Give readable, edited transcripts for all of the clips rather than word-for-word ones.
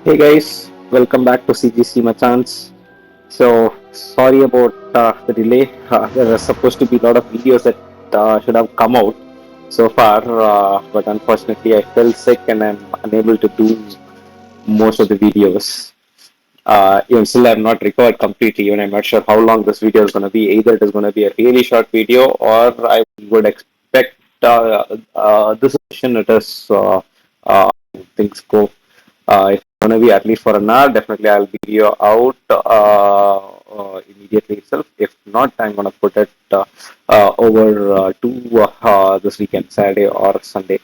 Hey guys, welcome back to CGC Machans. So sorry about the delay. There were supposed to be a lot of videos that should have come out so far, but unfortunately I fell sick and I'm unable to do most of the videos. Even still, I'm not recovered completely. Even I'm not sure how long this video is going to be. Either it is going to be a really short video, or I would expect this session it is things go. If it's going to be at least for an hour, definitely I'll be video out immediately itself. If not, I'm going to put it over to this weekend, Saturday or Sunday.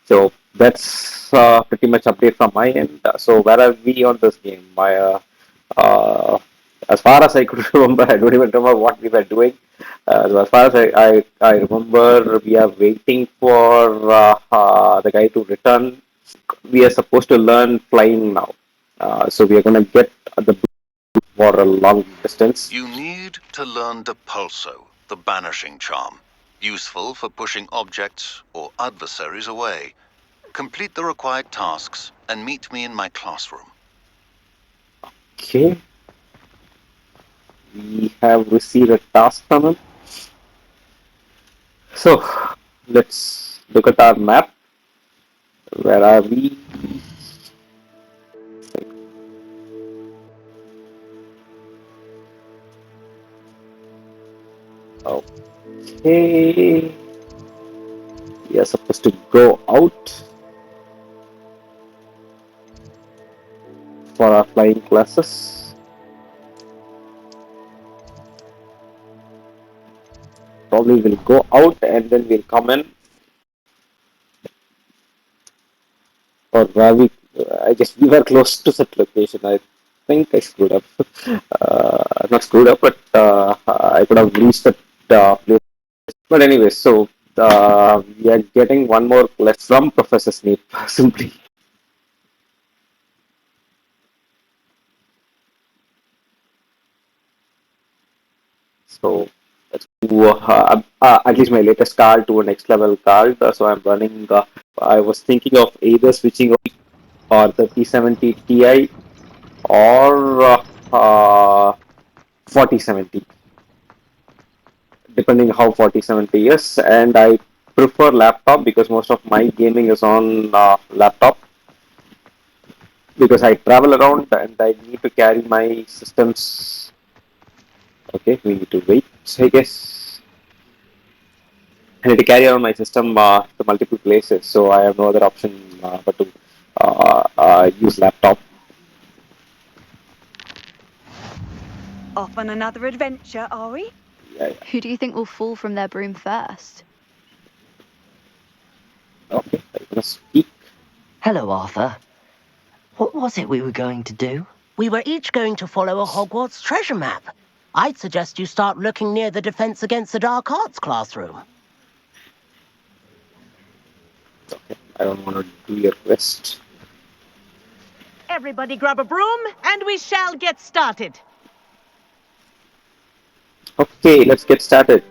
So that's pretty much update from my end. So where are we on this game? Uh, as far as I could remember, I don't even remember what we were doing. So as far as I remember, we are waiting for the guy to return. We are supposed to learn flying now. So we are going to get the for a long distance. You need to learn the pulso, the banishing charm, useful for pushing objects or adversaries away. Complete the required tasks and meet me in my classroom. Okay, we have received a task from him. So let's look at our map. Where are we? Okay, we are supposed to go out for our flying classes. Probably we'll go out and then we'll come in. Or where we, I guess we were close to that location. I think I screwed up. Not screwed up, but I could have reached that place. But anyway, so we are getting one more quest from Professor Snape simply. So let's do at least my latest card to a next level card. So I'm running. I was thinking of either switching or the P70 Ti or 4070, depending how 4070 is. And I prefer laptop because most of my gaming is on laptop because I travel around and I need to carry my systems. Okay, we need to wait, I guess. I need to carry around my system to multiple places, so I have no other option but to use laptop. Off on another adventure, are we? Yeah, yeah. Who do you think will fall from their broom first? Okay, I'm gonna speak. Hello, Arthur. What was it we were going to do? We were each going to follow a Hogwarts treasure map. I'd suggest you start looking near the Defense Against the Dark Arts classroom. Okay, I don't want to do your quest. Everybody grab a broom, and we shall get started. Okay, let's get started.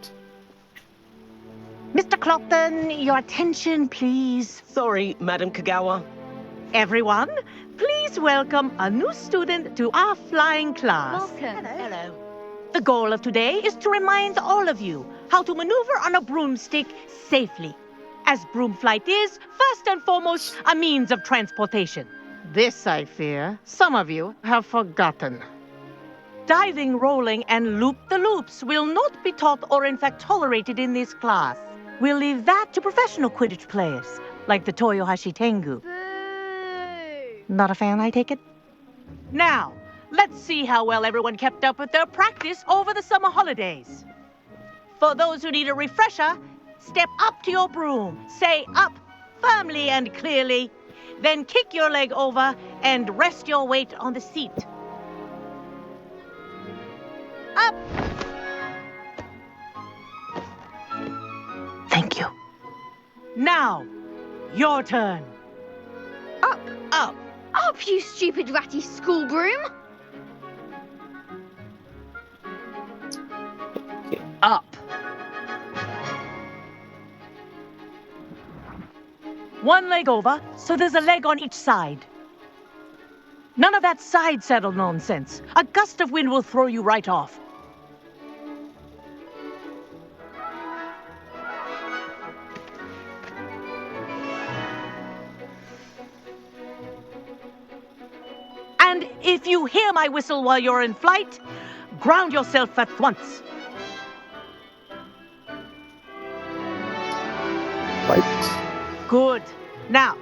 Mr. Clopton, your attention, please. Sorry, Madam Kagawa. Everyone, please welcome a new student to our flying class. Welcome. Hello. The goal of today is to remind all of you how to maneuver on a broomstick safely, as broom flight is, first and foremost, a means of transportation. This, I fear, some of you have forgotten. Diving, rolling, and loop-the-loops will not be taught or in fact tolerated in this class. We'll leave that to professional Quidditch players, like the Toyohashi Tengu. Boo! Not a fan, I take it? Now, let's see how well everyone kept up with their practice over the summer holidays. For those who need a refresher, step up to your broom, say up firmly and clearly, then kick your leg over and rest your weight on the seat. Up! Thank you. Now, your turn. Up! Up! Up, you stupid ratty school broom! Up. One leg over, so there's a leg on each side. None of that side saddle nonsense. A gust of wind will throw you right off. And if you hear my whistle while you're in flight, ground yourself at once. Right. Good. Now,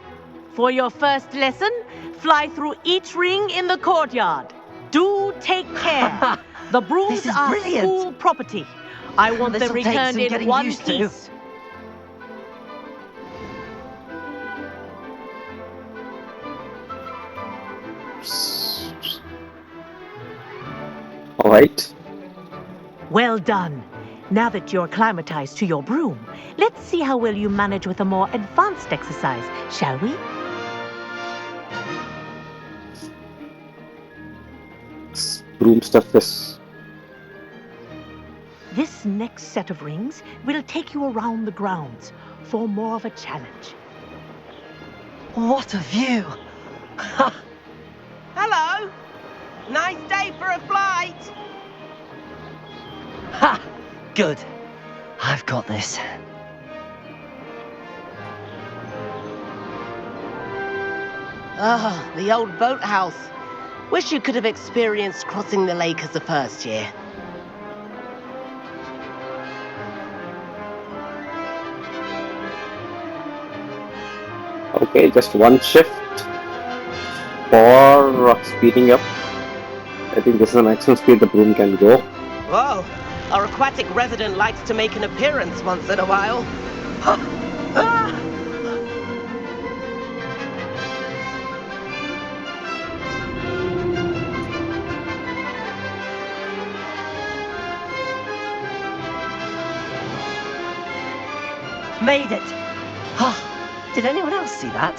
for your first lesson, fly through each ring in the courtyard. Do take care. The brooms This is are brilliant. school property. I want them This'll take returned some in getting one used to. piece. All right. Well done. Now that you're acclimatized to your broom, let's see how well you manage with a more advanced exercise, shall we? Broom stuff is. This next set of rings will take you around the grounds for more of a challenge. What a view! Hello! Nice day for a flight! Ha! Good. I've got this. Ah, the old boathouse. Wish you could have experienced crossing the lake as a first year. Okay, just one shift for speeding up. I think this is the maximum speed the broom can go. Whoa, our aquatic resident likes to make an appearance once in a while. Made it! Oh, did anyone else see that?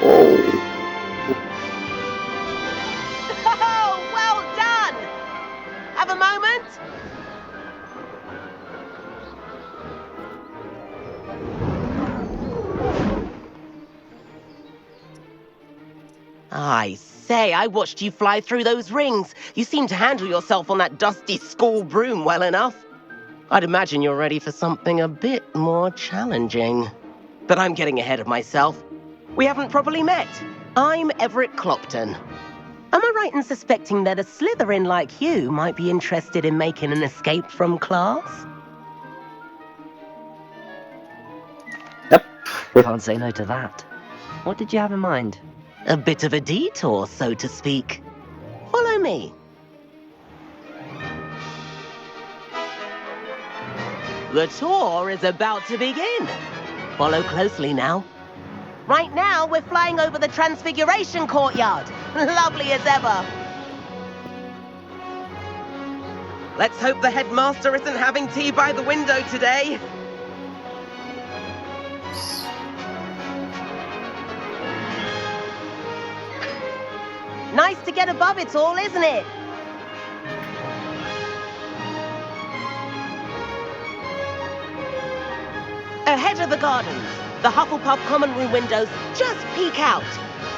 Oh, Oh, well done! Have a moment? I say, I watched you fly through those rings. You seem to handle yourself on that dusty school broom well enough. I'd imagine you're ready for something a bit more challenging. But I'm getting ahead of myself. We haven't properly met. I'm Everett Clopton. Am I right in suspecting that a Slytherin like you might be interested in making an escape from class? yep. Can't say no to that. What did you have in mind? A bit of a detour, so to speak. Follow me. The tour is about to begin. Follow closely now. Right now, we're flying over the Transfiguration Courtyard. Lovely as ever. Let's hope the headmaster isn't having tea by the window today. Nice to get above it all, isn't it? Ahead of the gardens, the Hufflepuff common room windows just peek out.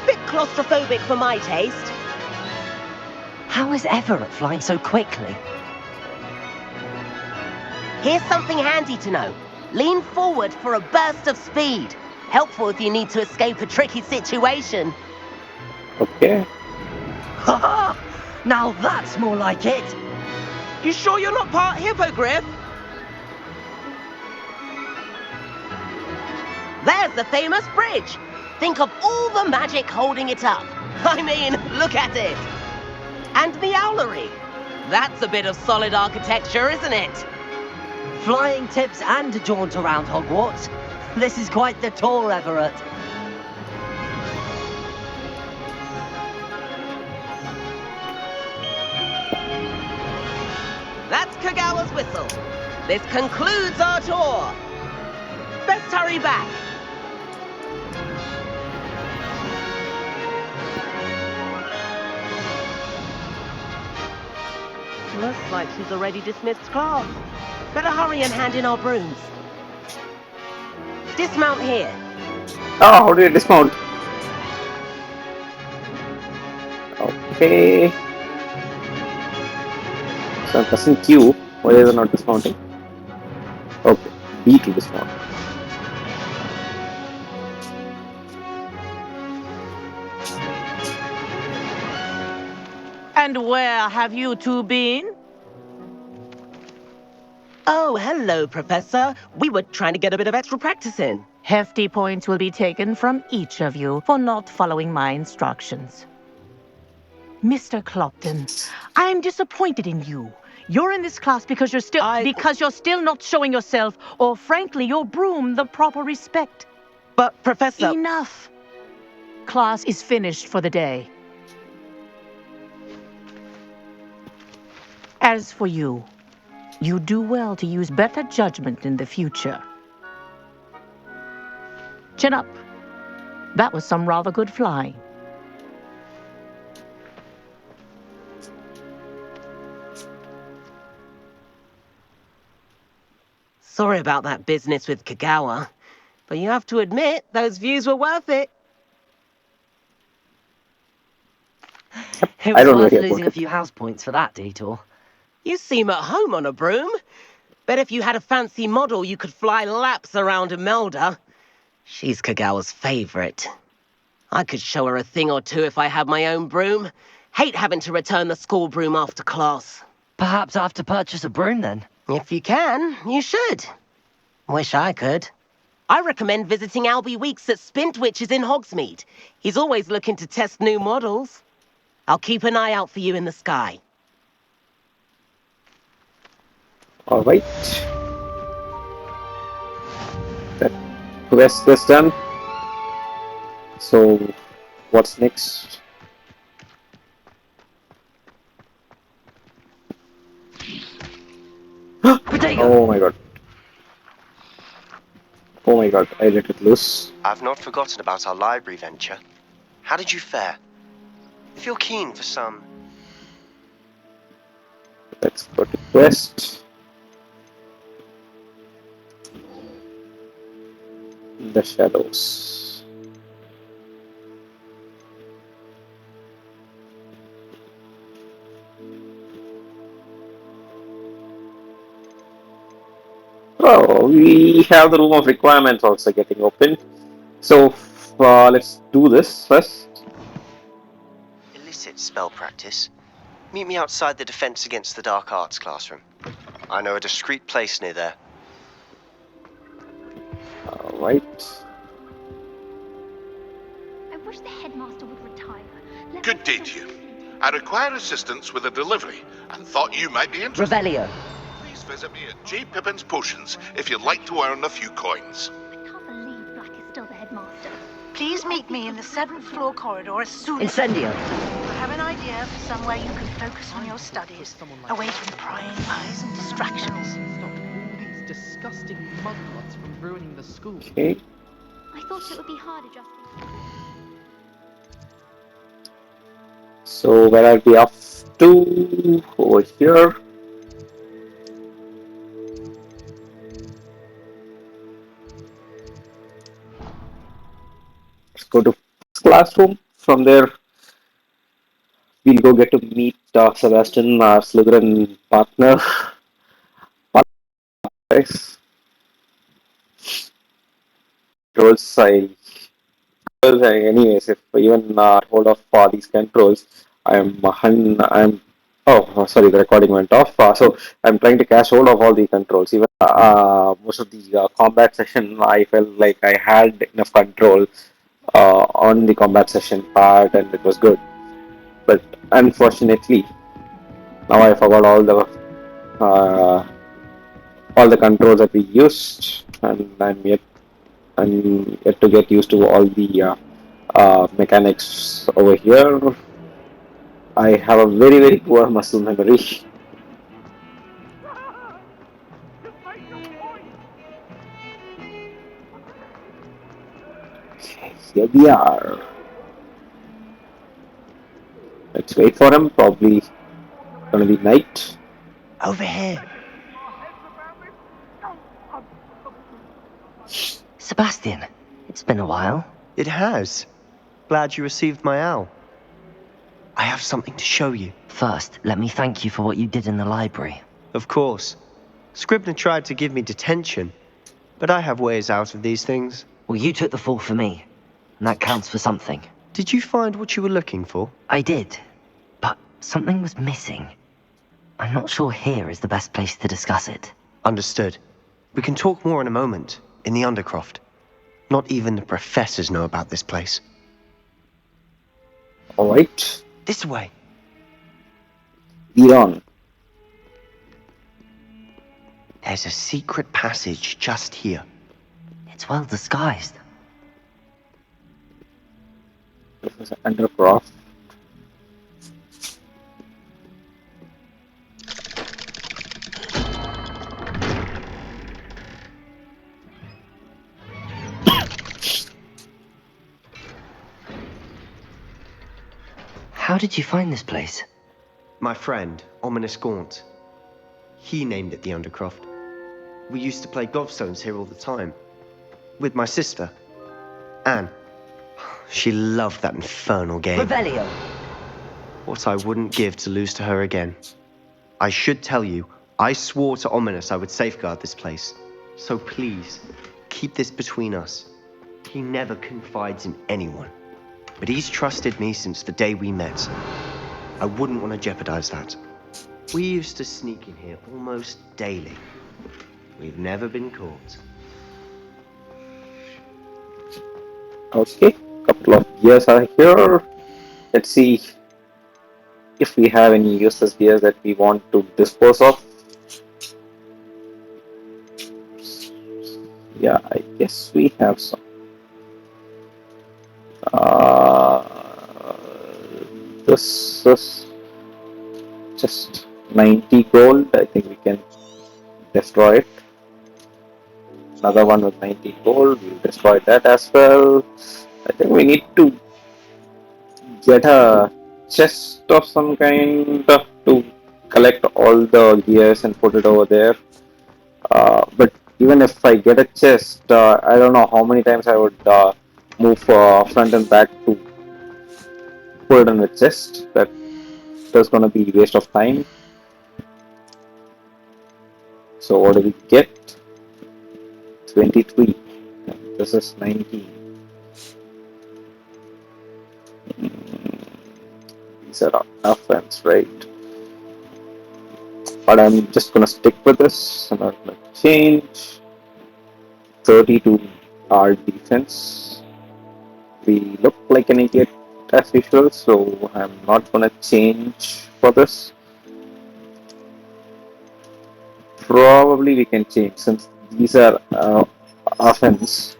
Bit claustrophobic for my taste. How is Everett flying so quickly? Here's something handy to know. Lean forward for a burst of speed. Helpful if you need to escape a tricky situation. Okay. Now that's more like it! You sure you're not part hippogriff? There's the famous bridge. Think of all the magic holding it up. I mean, look at it. And the owlery. That's a bit of solid architecture, isn't it? Flying tips and a jaunt around Hogwarts. This is quite the tour, Everett. That's Kagawa's whistle. This concludes our tour. Best hurry back. Looks like she's already dismissed class. Better hurry and hand in our brooms. Dismount here. Oh, how did it dismount? Okay. So I'm pressing Q. Why is it not dismounting? Okay. B to dismount. And where have you two been? Oh, hello, Professor. We were trying to get a bit of extra practice in. Hefty points will be taken from each of you for not following my instructions. Mr. Clopton, I'm disappointed in you. You're in this class because you're still not showing yourself, or frankly, your broom the proper respect. But, Professor... Enough. Class is finished for the day. As for you, you do well to use better judgment in the future. Chin up. That was some rather good flying. Sorry about that business with Kagawa, but you have to admit, those views were worth it. It I was don't worth worry about losing a it. few house points for that detour. You seem at home on a broom. Bet if you had a fancy model, you could fly laps around Imelda. She's Kagawa's favorite. I could show her a thing or two if I had my own broom. Hate having to return the school broom after class. Perhaps I have to purchase a broom then. If you can, you should. Wish I could. I recommend visiting Albie Weeks at Spintwitches in Hogsmeade. He's always looking to test new models. I'll keep an eye out for you in the sky. Alright. That quest is done. So, what's next? Oh my god. Oh my god, I let it loose. I've not forgotten about our library venture. How did you fare? If you're keen for some... Let's go to quest. The shadows. Oh, we have the room of requirements also getting open. So, let's do this first. illicit spell practice. Meet me outside the Defense Against the Dark Arts classroom. I know a discreet place near there. Alright. I wish the headmaster would retire. Good day to you. I require assistance with a delivery and thought you might be interested. Revelio. Please visit me at J. Pippin's Potions if you'd like to earn a few coins. I can't believe Black is still the headmaster. Please meet me in the 7th floor corridor as soon as Incendio. I have an idea for somewhere you can focus on your studies, away from prying eyes and distractions. Stop all these disgusting mugwumps from ruining the school. Okay. I thought it would be hard adjusting. So, where are we off to? Over here. Let's go to classroom. From there, we'll go get to meet Sebastian, our Slytherin partner. Guys. Anyways, if even hold of these controls, oh, sorry, the recording went off. So I'm trying to catch hold of all the controls. Even most of the combat session, I felt like I had enough control on the combat session part, and it was good. But unfortunately, now I forgot all the controls that we used, and I'm yet to get used to all the mechanics over here. I have a very, very poor muscle memory. Okay, here we are. Let's wait for him. Probably gonna be night. Over here. Sebastian, it's been a while. It has. Glad you received my owl. I have something to show you. First, let me thank you for what you did in the library. Of course. Scribner tried to give me detention, but I have ways out of these things. Well, you took the fall for me, and that counts for something. Did you find what you were looking for? I did, but something was missing. I'm not sure here is the best place to discuss it. Understood. We can talk more in a moment, in the Undercroft. Not even the professors know about this place. Alright, This way. lead on. There's a secret passage just here. It's well disguised. This is Undercroft. How did you find this place? My friend, Ominous Gaunt. He named it the Undercroft. We used to play gobstones here all the time. With my sister, Anne. She loved that infernal game. Revelio! What I wouldn't give to lose to her again. I should tell you, I swore to Ominous I would safeguard this place. So please, keep this between us. He never confides in anyone. But he's trusted me since the day we met. I wouldn't want to jeopardize that. We used to sneak in here almost daily. We've never been caught. Okay, couple of gears are here. Let's see if we have any useless gears that we want to dispose of. Yeah, I guess we have some. This is just 90 gold. I think we can destroy it. Another one with 90 gold. We'll destroy that as well. I think we need to get a chest of some kind to collect all the gears and put it over there. But even if I get a chest, I don't know how many times I would move front and back to put it in the chest. That's gonna be a waste of time. So what do we get? 23. This is 19. These are offense, right? But I'm just gonna stick with this. I'm not gonna change. 32 our defense. We look like an idiot as usual, so I'm not gonna change for this. Probably we can change since these are offense,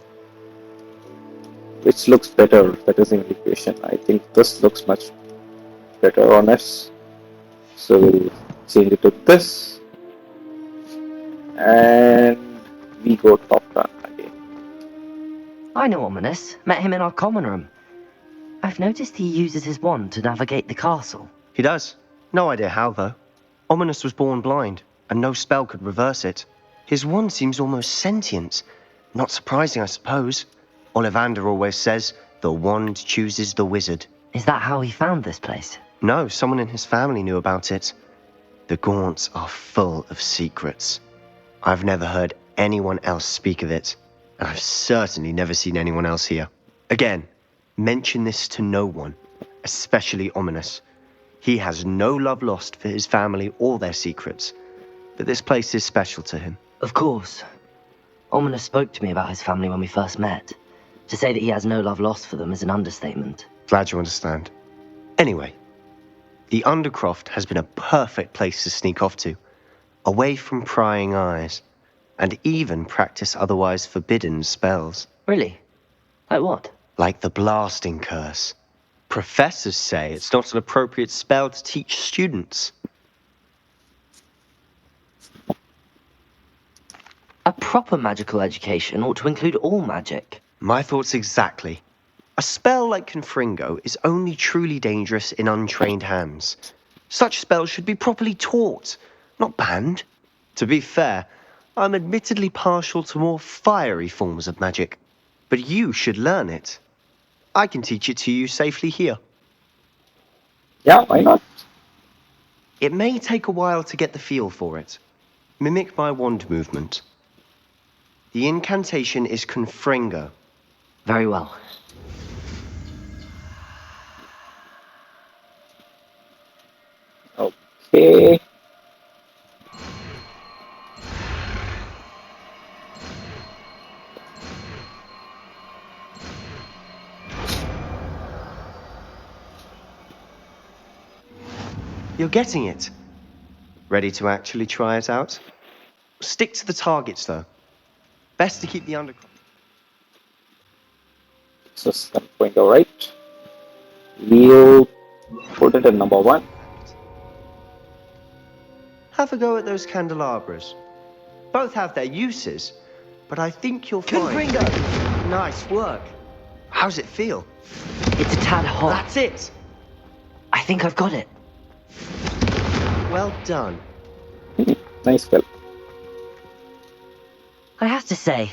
which looks better. That is in the equation. I think this looks much better on us. So we'll change it to this, and we go top down again. I know Ominous. Met him in our common room. I've noticed he uses his wand to navigate the castle. He does. No idea how, though. Ominous was born blind, and no spell could reverse it. His wand seems almost sentient. Not surprising, I suppose. Ollivander always says, the wand chooses the wizard. Is that how he found this place? No, someone in his family knew about it. The Gaunts are full of secrets. I've never heard anyone else speak of it, and I've certainly never seen anyone else here. Again, mention this to no one, especially Ominous. He has no love lost for his family or their secrets, but this place is special to him. Of course. Ominous spoke to me about his family when we first met. To say that he has no love lost for them is an understatement. Glad you understand. Anyway, the Undercroft has been a perfect place to sneak off to, away from prying eyes, and even practice otherwise forbidden spells. Really? Like what? Like the blasting curse. Professors say it's not an appropriate spell to teach students. A proper magical education ought to include all magic. My thoughts exactly. A spell like Confringo is only truly dangerous in untrained hands. Such spells should be properly taught, not banned. To be fair, I'm admittedly partial to more fiery forms of magic, but you should learn it. I can teach it to you safely here. Yeah, why not? It may take a while to get the feel for it. Mimic my wand movement. The incantation is Confringo. Very well. Okay. You're getting it. Ready to actually try it out? Stick to the targets, though. Best to keep the undercroft. So it's going to right. We'll put it at number 1. Have a go at those candelabras. Both have their uses, but I think you'll find... Confringo! Nice work. How's it feel? It's a tad hot. That's it! I think I've got it. Well done. Nice spell. I have to say,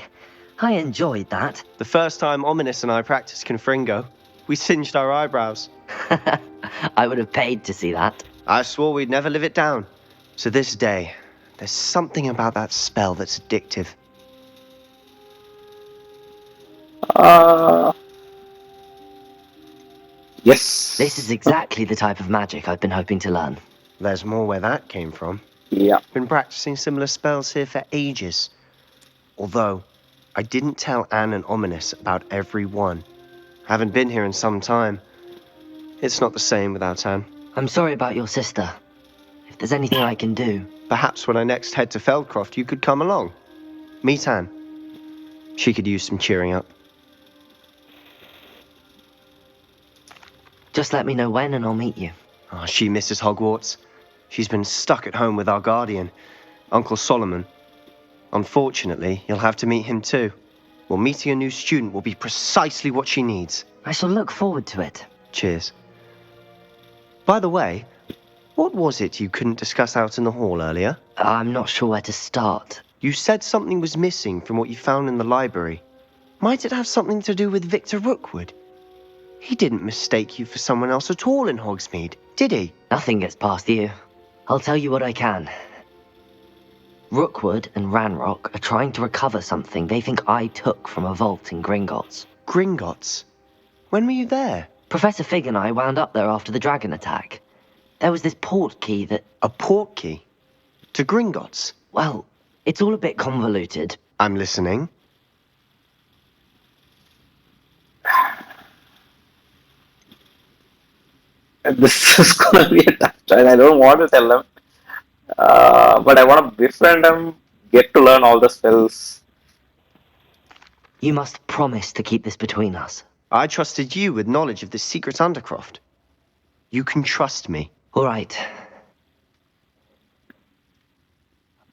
I enjoyed that. The first time Ominous and I practiced Confringo, we singed our eyebrows. I would have paid to see that. I swore we'd never live it down. To this day, there's something about that spell that's addictive. Yes. This is exactly the type of magic I've been hoping to learn. There's more where that came from. Yeah. Been practicing similar spells here for ages. Although, I didn't tell Anne and Ominous about every one. Haven't been here in some time. It's not the same without Anne. I'm sorry about your sister. If there's anything I can do... Perhaps when I next head to Feldcroft, you could come along. Meet Anne. She could use some cheering up. Just let me know when and I'll meet you. Oh, she misses Hogwarts. She's been stuck at home with our guardian, Uncle Solomon. Unfortunately, you'll have to meet him too. Well, meeting a new student will be precisely what she needs. I shall look forward to it. Cheers. By the way, what was it you couldn't discuss out in the hall earlier? I'm not sure where to start. You said something was missing from what you found in the library. Might it have something to do with Victor Rookwood? He didn't mistake you for someone else at all in Hogsmeade, did he? Nothing gets past you. I'll tell you what I can. Rookwood and Ranrock are trying to recover something they think I took from a vault in Gringotts. Gringotts? When were you there? Professor Fig and I wound up there after the dragon attack. There was this port key that... A port key? To Gringotts? Well, it's all a bit convoluted. I'm listening. This is gonna be a tough choice. I don't want to tell them. But I want to befriend him, get to learn all the spells. You must promise to keep this between us. I trusted you with knowledge of the secret Undercroft. You can trust me. All right.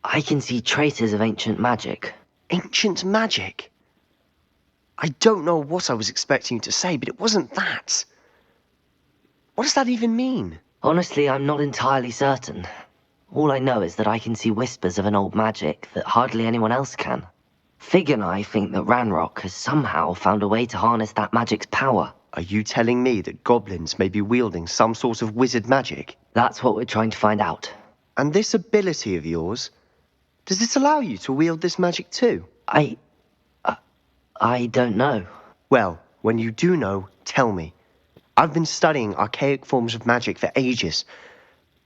I can see traces of ancient magic. Ancient magic? I don't know what I was expecting you to say, but it wasn't that. What does that even mean? Honestly, I'm not entirely certain. All I know is that I can see whispers of an old magic that hardly anyone else can. Fig and I think that Ranrock has somehow found a way to harness that magic's power. Are you telling me that goblins may be wielding some sort of wizard magic? That's what we're trying to find out. And this ability of yours, does it allow you to wield this magic too? I don't know. Well, when you do know, tell me. I've been studying archaic forms of magic for ages.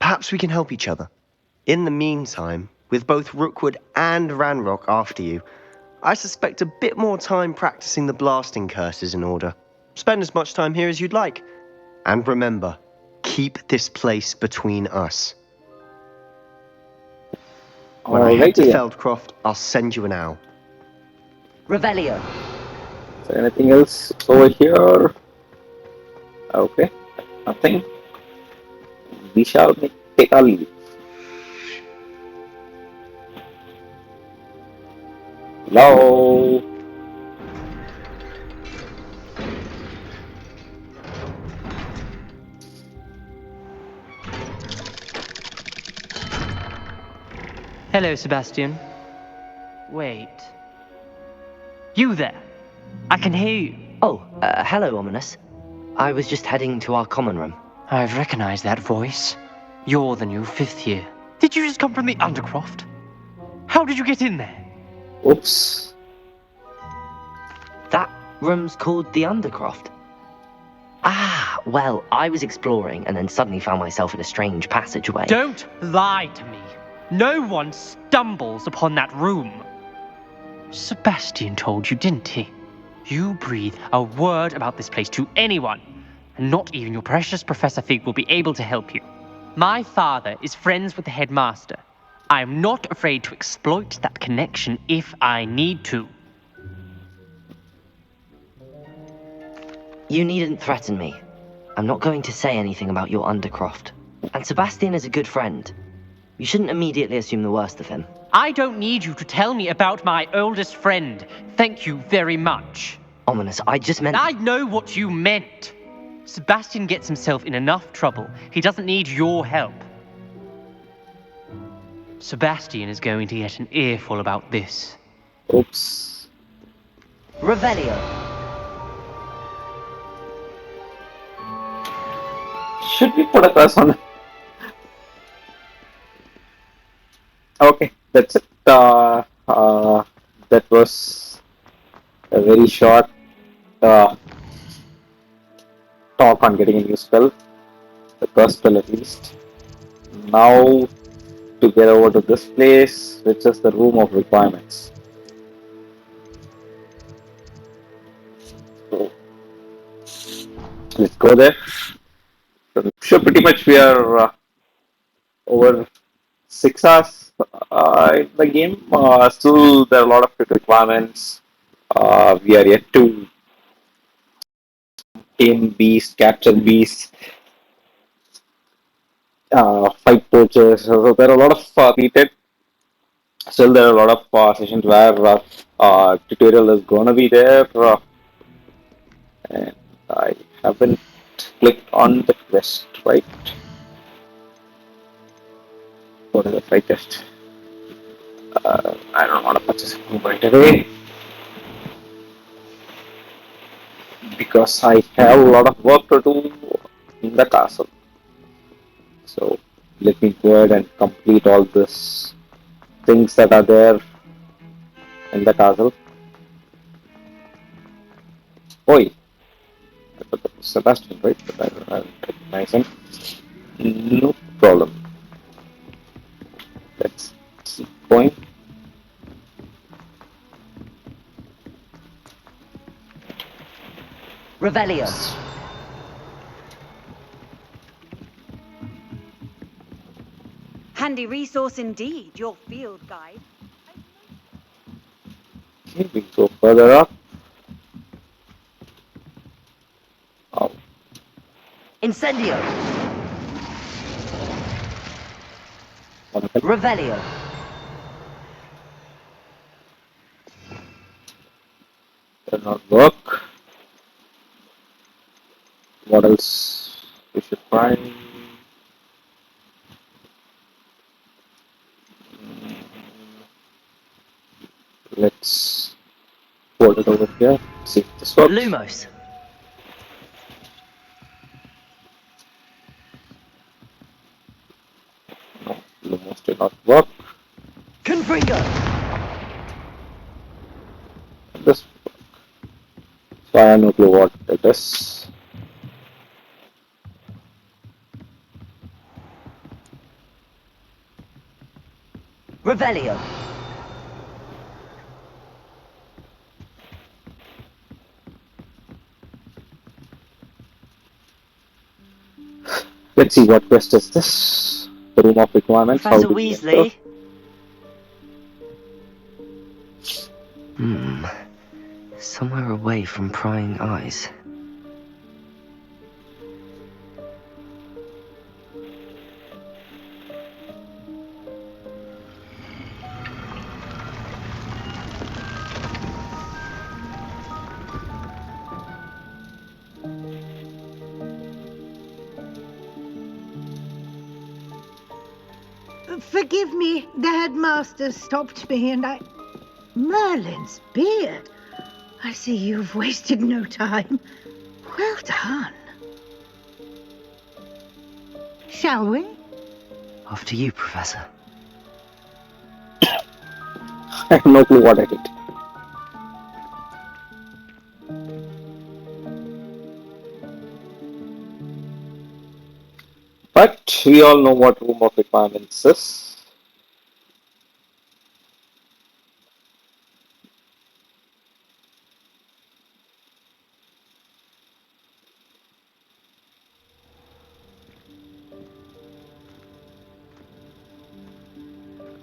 Perhaps we can help each other. In the meantime, with both Rookwood and Ranrock after you, I suspect a bit more time practicing the blasting curse is in order. Spend as much time here as you'd like. And remember, keep this place between us. When I head to Feldcroft, I'll send you an owl. Revelio. Is there anything else over here? Okay, nothing. We shall take our leave. Hello. Hello, Sebastian. Wait. You there? I can hear you. Oh, hello, Ominous. I was just heading to our common room. I've recognized that voice. You're the new 5th year. Did you just come from the Undercroft? How did you get in there? Oops. That room's called the Undercroft. Ah, well, I was exploring and then suddenly found myself in a strange passageway. Don't lie to me. No one stumbles upon that room. Sebastian told you, didn't he? You breathe a word about this place to anyone, and not even your precious Professor Fig will be able to help you. My father is friends with the headmaster. I am not afraid to exploit that connection if I need to. You needn't threaten me. I'm not going to say anything about your Undercroft. And Sebastian is a good friend. You shouldn't immediately assume the worst of him. I don't need you to tell me about my oldest friend. Thank you very much. Ominous, I just meant... I know what you meant. Sebastian gets himself in enough trouble. He doesn't need your help. Sebastian is going to get an earful about this. Oops. Revelio. Should we put a curse on? Okay, that's it. That was a very short talk on getting a new spell, the curse spell at least. Now to get over to this place, which is the room of requirements. So, let's go there. So pretty much we are over 6 hours in the game. Still, there are a lot of quick requirements. We are yet to tame beast, capture beast, fight poachers. So there are a lot of repeated. Still, there are a lot of sessions where tutorial is gonna be there, and I haven't clicked on the quest, right? What is the fight test? I don't want to purchase it right away because I have a lot of work to do in the castle. So let me go ahead and complete all this things that are there in the castle. Oi, I thought that was Sebastian, right? But I don't recognize him. No problem. Let's keep going. Revelio. Handy resource indeed, your field guide. Okay, we go further up. Oh. Incendio. Revelio. Does not work. What else we should find? Let's hold it over here. See if this works. Lumos. No, Lumos did not work. Confringo. This work. So I have no clue what it is. Revelio. Let's see what quest is this. The room of requirements. Professor How do we Weasley. enter? Somewhere away from prying eyes. Forgive me, the headmaster stopped me and I... Merlin's beard. I see you've wasted no time. Well done. Shall we? After you, Professor. I have no clue what I did. But we all know what room of requirements is.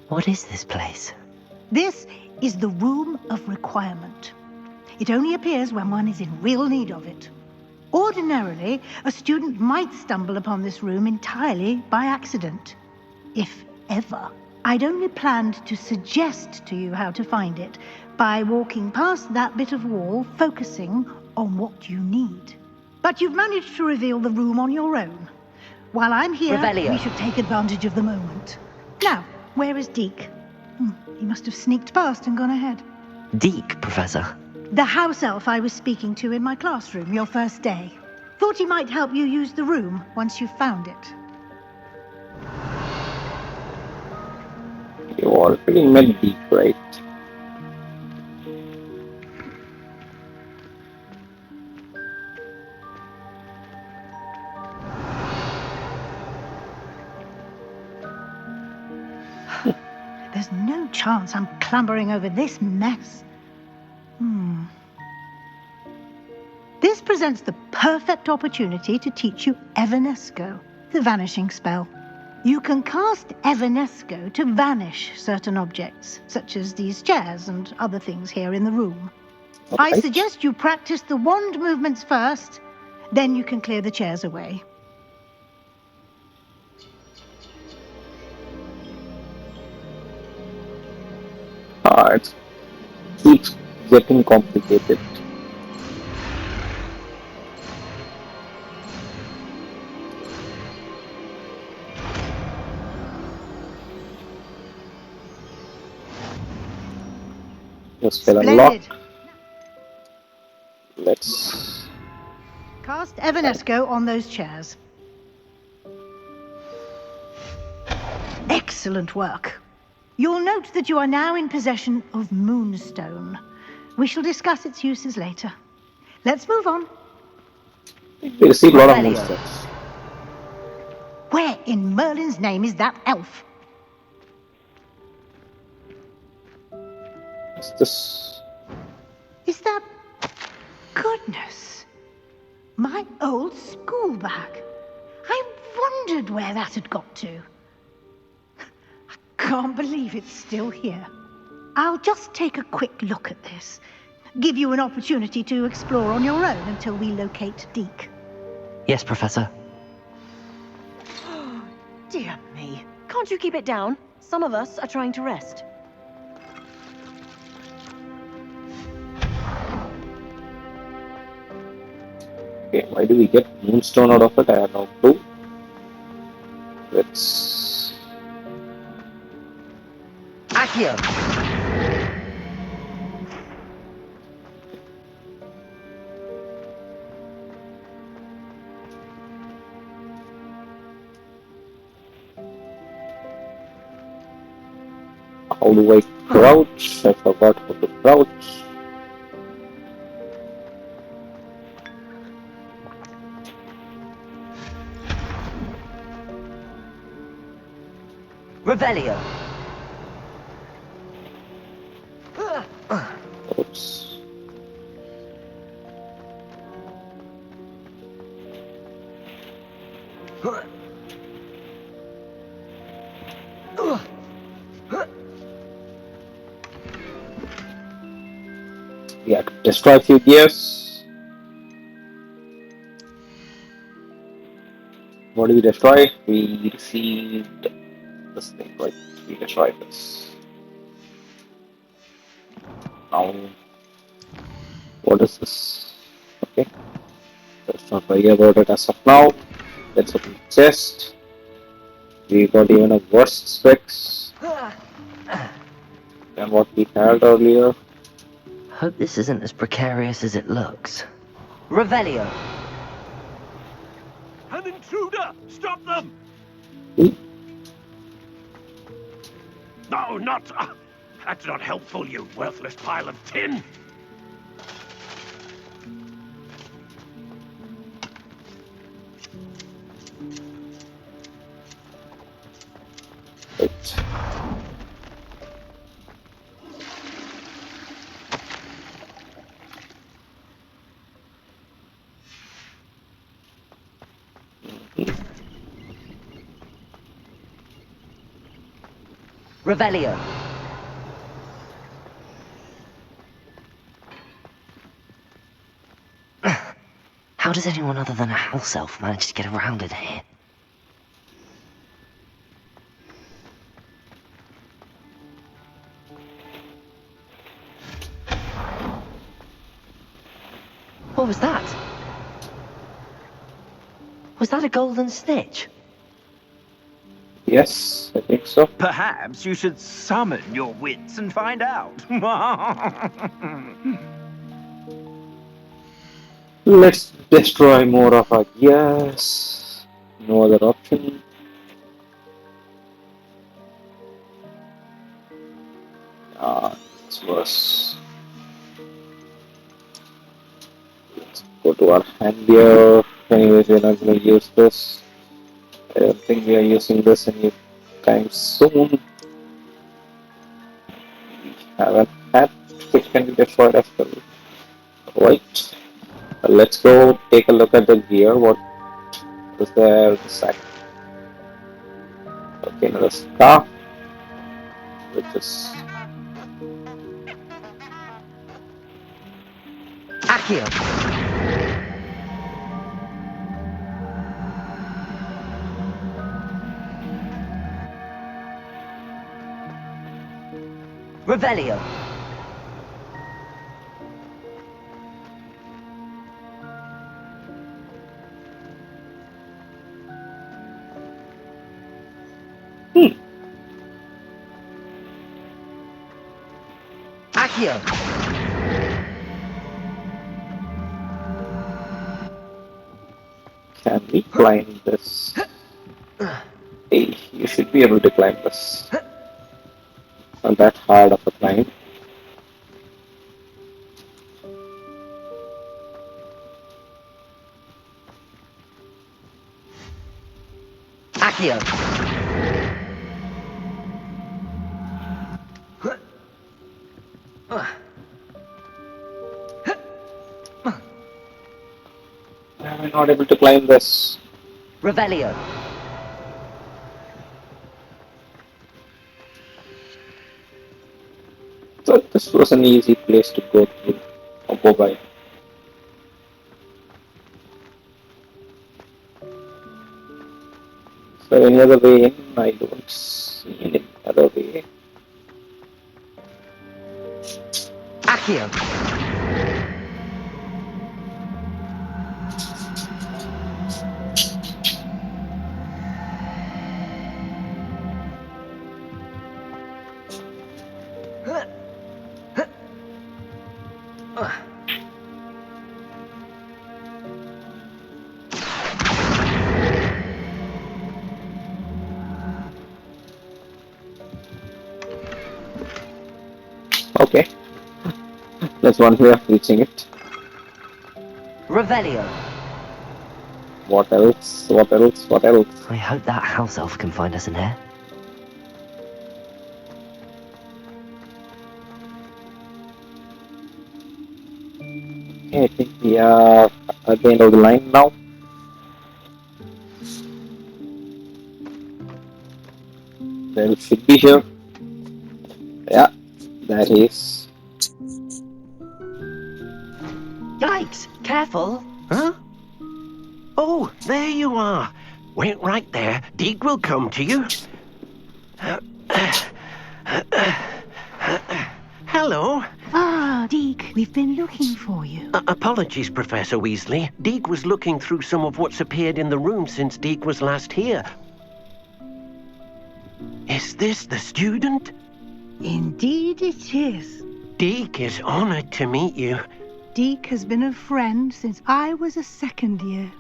What is this place? This is the Room of Requirement. It only appears when one is in real need of it. Ordinarily, a student might stumble upon this room entirely by accident, if ever. I'd only planned to suggest to you how to find it by walking past that bit of wall, focusing on what you need. But you've managed to reveal the room on your own. While I'm here, Revelio. we should take advantage of the moment. Now, where is Deke? He must have sneaked past and gone ahead. Deke, Professor. The house elf I was speaking to in my classroom your first day. Thought he might help you use the room once you've found it. You already met Deep, right? There's no chance I'm clambering over this mess. This presents the perfect opportunity to teach you Evanesco, the vanishing spell. You can cast Evanesco to vanish certain objects, such as these chairs and other things here in the room. I Right. suggest you practice the wand movements first, then you can clear the chairs away. It keeps getting complicated. Your spell unlocked. Splendid. Let's. Cast Evanesco on those chairs. Excellent work. You'll note that you are now in possession of Moonstone. We shall discuss its uses later. Let's move on. We received a lot of Revelio. monsters. Where in Merlin's name is that elf? What's this? Is that... Goodness. My old school bag. I wondered where that had got to. I can't believe it's still here. I'll just take a quick look at this. Give you an opportunity to explore on your own until we locate Deke. Yes, Professor. Dear me. Can't you keep it down? Some of us are trying to rest. Okay, why do we get Moonstone out of it? I have no clue. Let's. Accio! How do I crouch? I forgot how to crouch. Revelio! Oops. Yeah, destroy a few gears. What do we destroy? We received this thing, right? We destroyed this. Now, what is this? Okay, let's not worry about it as of now. Let's open the chest. We got even a worse specs than what we had earlier. Hope this isn't as precarious as it looks. Revelio! An intruder! Stop them! No, not... that's not helpful, you worthless pile of tin! Right. Revelio. How does anyone other than a house elf manage to get around in here? What was that? Was that a golden snitch? Yes, I think so. Perhaps you should summon your wits and find out. Let's destroy more of our gears. No other option. This was. Let's go to our hand gear. Anyways, we're not going to use this. I don't think we are using this anytime soon. We have a hat which can be destroyed as well. Right. Let's go take a look at the gear. What is there? The sack. Okay, another scarf, which is Accio. Revelio. Accio. Can we climb this? Hey, you should be able to climb this. Not that hard of a climb. Accio. I'm not able to climb this. Revelio. So this was an easy place to go through or go by. So any other way in? I don't see any other way. Accio. Okay. That's one way of reaching it. Revelio. What else? What else? What else? I hope that house elf can find us in here. Okay, I think we are at the end of the line now. Then it should be here. Yeah, that is. Yikes! Careful! Huh? Oh, there you are. Wait right there. Deke will come to you. Hello. Ah, Deke, we've been looking for you. Apologies, Professor Weasley. Deke was looking through some of what's appeared in the room since Deke was last here. Is this the student? Indeed it is. Deke is honored to meet you. Deke has been a friend since I was a second year.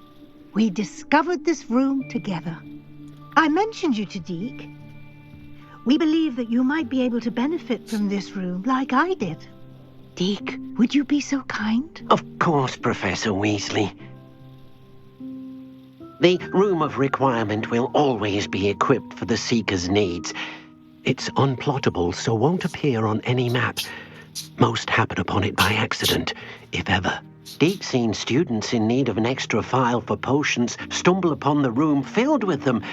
We discovered this room together. I mentioned you to Deke. We believe that you might be able to benefit from this room like I did. Deke, would you be so kind? Of course, Professor Weasley. The Room of Requirement will always be equipped for the Seeker's needs. It's unplottable, so won't appear on any map. Most happen upon it by accident, if ever. Deep-seen students in need of an extra file for potions stumble upon the room filled with them.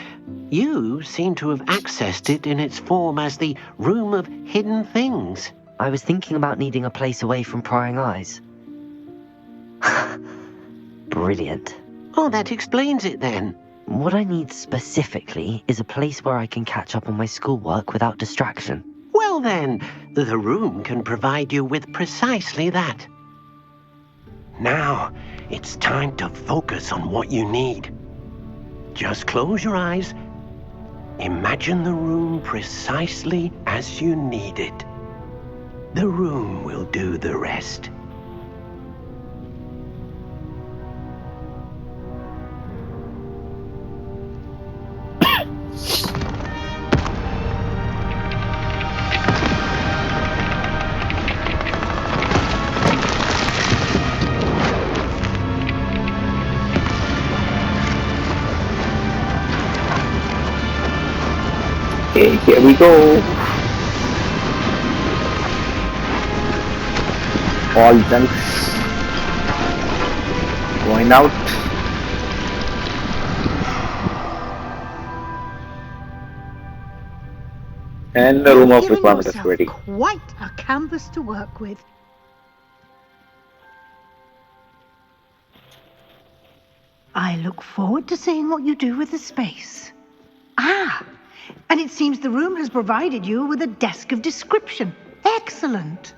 You seem to have accessed it in its form as the Room of Hidden Things. I was thinking about needing a place away from prying eyes. Brilliant. Oh, that explains it then. What I need specifically is a place where I can catch up on my schoolwork without distraction. Well then, the room can provide you with precisely that. Now, it's time to focus on what you need. Just close your eyes. Imagine the room precisely as you need it. The room will do the rest. Okay, here we go. All junks going out. And the Room of Given Requirement is yourself ready. quite a canvas to work with. I look forward to seeing what you do with the space. Ah, and it seems the room has provided you with a desk of description. Excellent.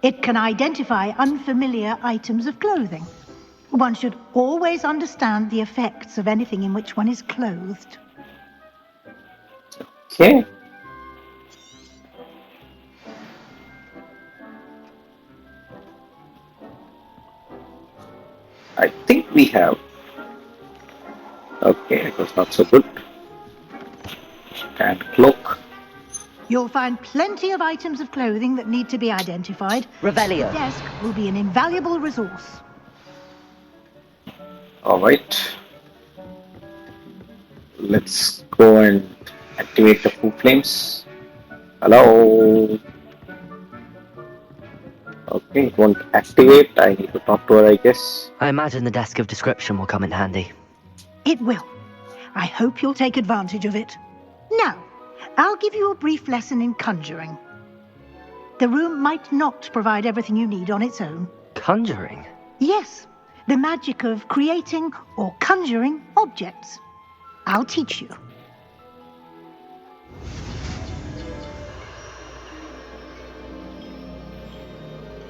It can identify unfamiliar items of clothing. One should always understand the effects of anything in which one is clothed. Okay. I think we have. Okay, it was not so good. And cloak. You'll find plenty of items of clothing that need to be identified. Revelio. The desk will be an invaluable resource. Alright. Let's go and activate the food flames. Hello. Okay, it won't activate. I need to talk to her, I guess. I imagine the desk of description will come in handy. It will. I hope you'll take advantage of it. Now, I'll give you a brief lesson in conjuring. The room might not provide everything you need on its own. Conjuring? Yes, the magic of creating or conjuring objects. I'll teach you.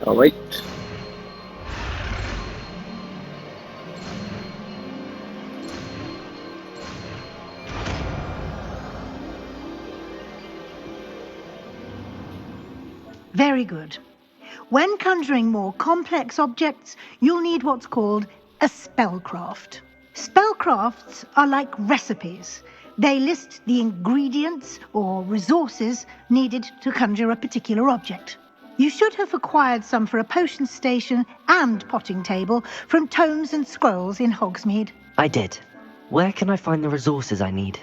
Alright. Very good. When conjuring more complex objects, you'll need what's called a spellcraft. Spellcrafts are like recipes. They list the ingredients or resources needed to conjure a particular object. You should have acquired some for a potion station and potting table from tomes and scrolls in Hogsmeade. I did. Where can I find the resources I need?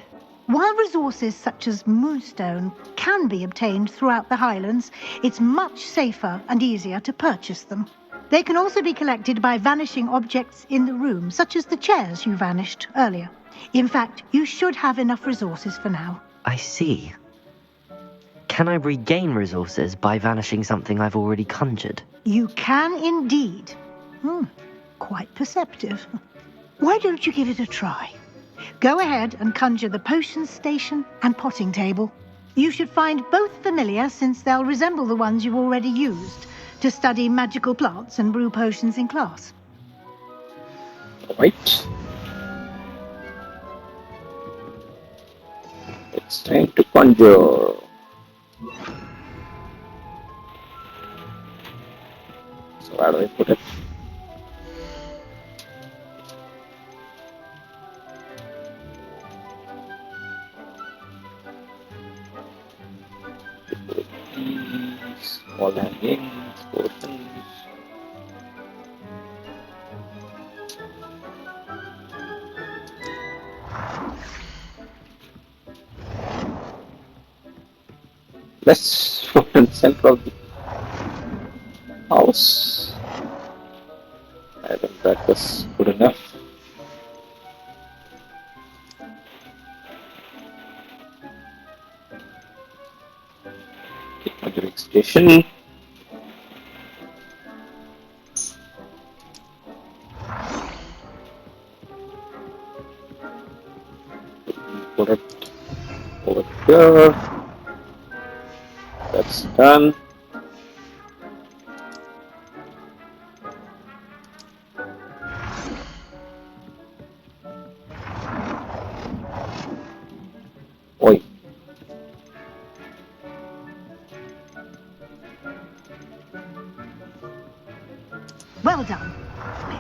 While resources such as moonstone can be obtained throughout the Highlands, it's much safer and easier to purchase them. They can also be collected by vanishing objects in the room, such as the chairs you vanished earlier. In fact, you should have enough resources for now. I see. Can I regain resources by vanishing something I've already conjured? You can indeed. Quite perceptive. Why don't you give it a try? Go ahead and conjure the potion station and potting table. You should find both familiar, since they'll resemble the ones you've already used to study magical plants and brew potions in class. Alright. It's time to conjure. So where do I put it? things. Wall hangings, potions. Let's put in center of the house. I think that was good enough. Measuring station. Put it over here. That's done. Oi. Well done.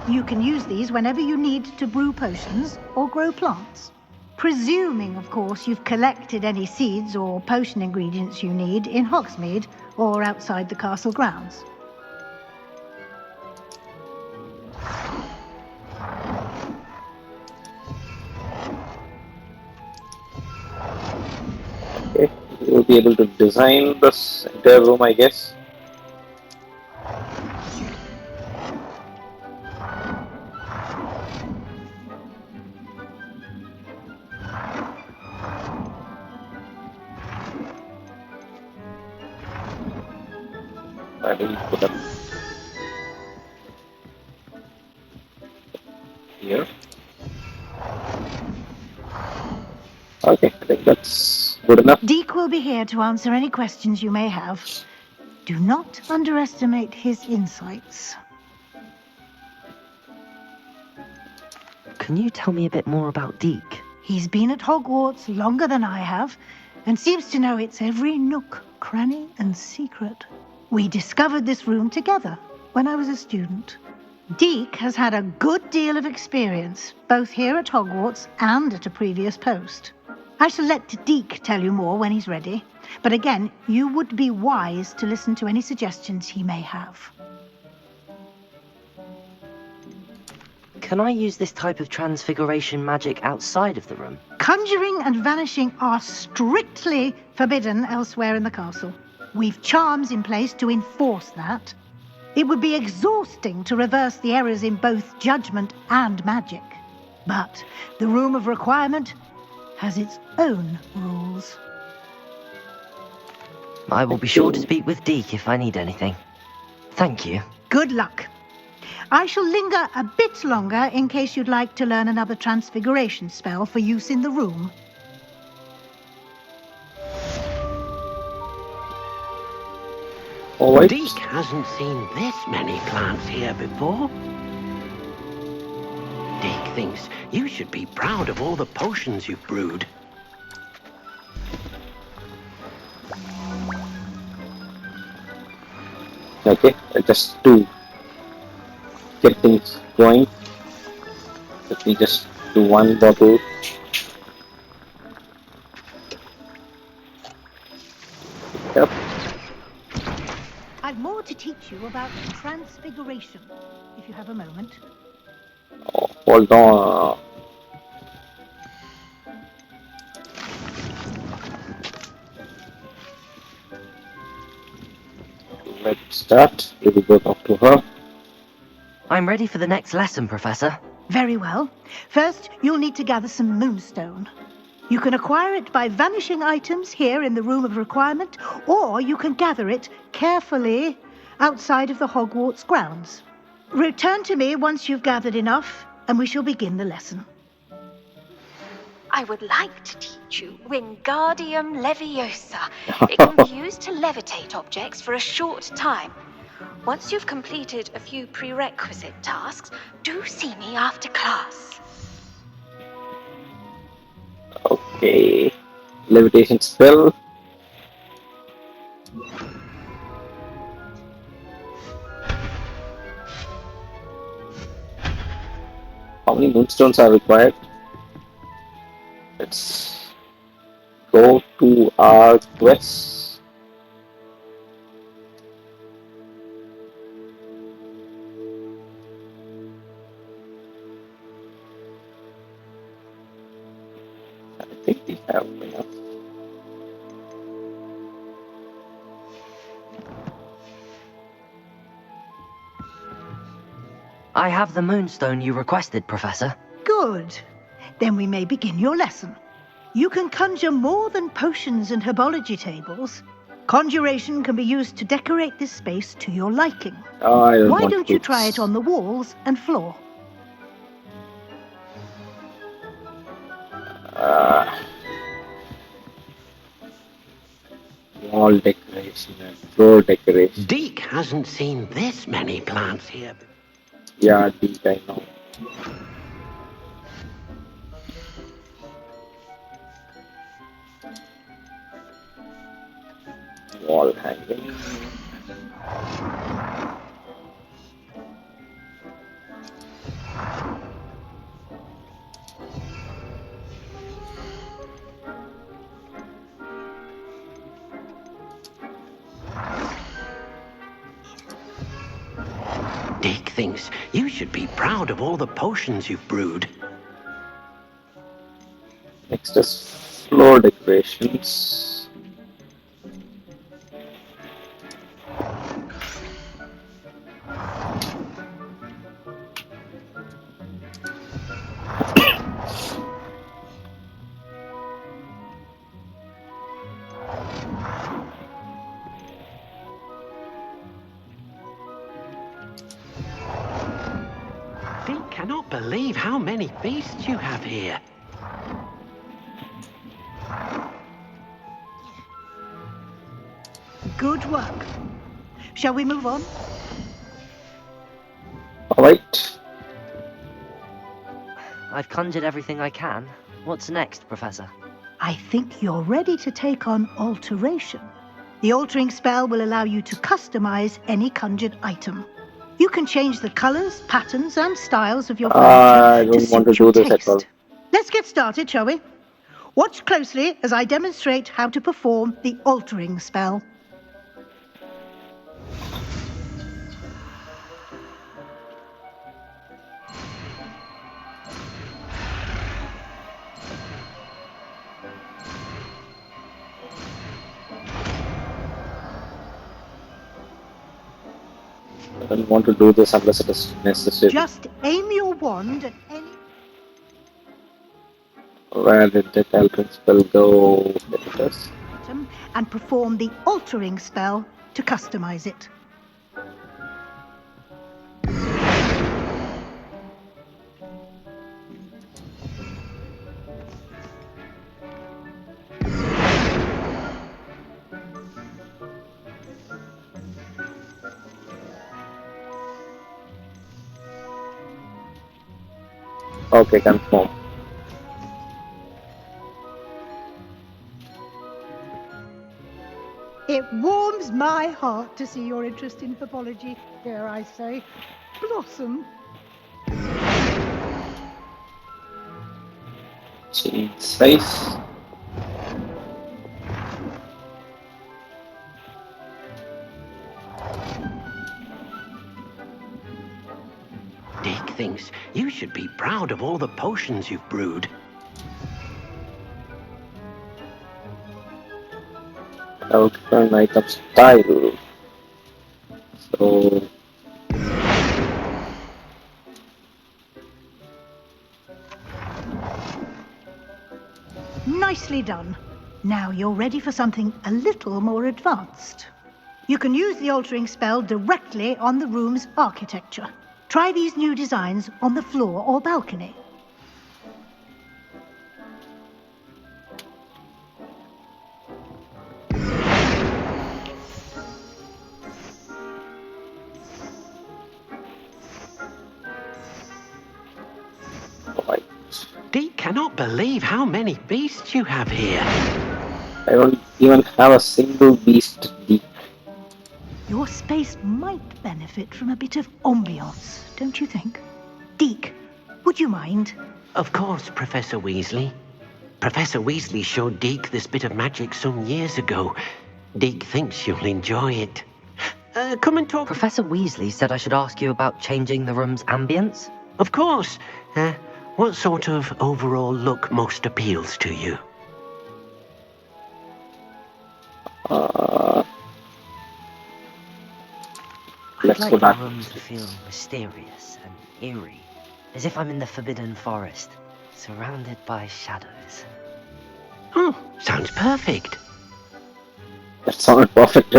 You can use these whenever you need to brew potions or grow plants. Presuming, of course, you've collected any seeds or potion ingredients you need in Hogsmeade or outside the castle grounds. Okay, we'll be able to design this entire room, I guess. I will put up here. Okay, I think that's good enough. Deke will be here to answer any questions you may have. Do not underestimate his insights. Can you tell me a bit more about Deke? He's been at Hogwarts longer than I have, and seems to know its every nook, cranny, and secret. We discovered this room together when I was a student. Deke has had a good deal of experience, both here at Hogwarts and at a previous post. I shall let Deke tell you more when he's ready, but again, you would be wise to listen to any suggestions he may have. Can I use this type of transfiguration magic outside of the room? Conjuring and vanishing are strictly forbidden elsewhere in the castle. We've charms in place to enforce that. It would be exhausting to reverse the errors in both judgment and magic. But the Room of Requirement has its own rules. I will be sure to speak with Deke if I need anything. Thank you. Good luck. I shall linger a bit longer in case you'd like to learn another transfiguration spell for use in the room. All right. Deke hasn't seen this many plants here before. Deke thinks you should be proud of all the potions you've brewed. Okay, just to get things going, let me just do one bottle. Yep. I've more to teach you about transfiguration, if you have a moment. Oh, hold on. Let's start. We will go talk to her. I'm ready for the next lesson, Professor. Very well. First, you'll need to gather some moonstone. You can acquire it by vanishing items here in the Room of Requirement, or you can gather it carefully outside of the Hogwarts grounds. Return to me once you've gathered enough, and we shall begin the lesson. I would like to teach you Wingardium Leviosa. It can be used to levitate objects for a short time. Once you've completed a few prerequisite tasks, do see me after class. Okay. Levitation spell. How many moonstones are required? Let's go to our quest. I think we have enough. I have the moonstone you requested, Professor. Good. Then we may begin your lesson. You can conjure more than potions and herbology tables. Conjuration can be used to decorate this space to your liking. I don't Why want don't to you do try this. it on the walls and floor? Wall decoration and floor decoration. Deke hasn't seen this many plants here. Yeah, Deek, I know. Wall hanging. Deke thinks you should be proud of all the potions you've brewed. Next is floor decorations. Deke cannot believe how many beasts you have here. Good work. Shall we move on? Alright. I've conjured everything I can. What's next, Professor? I think you're ready to take on alteration. The altering spell will allow you to customize any conjured item. You can change the colors, patterns, and styles of your I furniture to don't want to suit your do this at all. taste. Let's get started, shall we? Watch closely as I demonstrate how to perform the altering spell. I don't want to do this unless it is necessary. Just aim your wand at any... Where did the altering spell go? There it is. item and perform the altering spell to customize it. Okay, confirm. It warms my heart to see your interest in herbology, dare I say, blossom. Change size. Deke thinks you should be proud of all the potions you've brewed. Altern item style. So Nicely done. Now you're ready for something a little more advanced. You can use the altering spell directly on the room's architecture. Try these new designs on the floor or balcony. right. Deke cannot believe how many beasts you have here. I don't even have a single beast deep. Your space might benefit from a bit of ambiance, don't you think? Deke, would you mind? Of course, Professor Weasley. Professor Weasley showed Deke this bit of magic some years ago. Deke thinks you'll enjoy it. Come and talk. Professor Weasley said I should ask you about changing the room's ambience. Of course. What sort of overall look most appeals to you? I'd Let's go like the back. room to feel mysterious and eerie, as if I'm in the Forbidden Forest, surrounded by shadows. Oh, sounds perfect. That sounded perfect.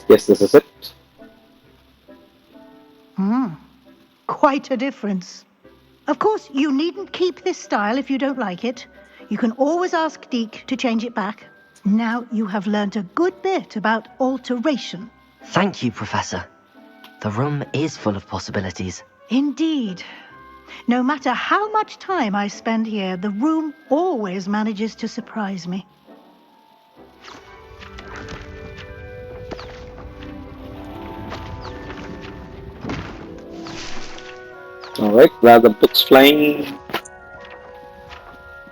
Yes, this is it. Quite a difference. Of course, you needn't keep this style if you don't like it. You can always ask Deke to change it back. Now you have learnt a good bit about alteration. Thank you, Professor. The room is full of possibilities. Indeed. No matter how much time I spend here, the room always manages to surprise me. Alright, where are the books flying?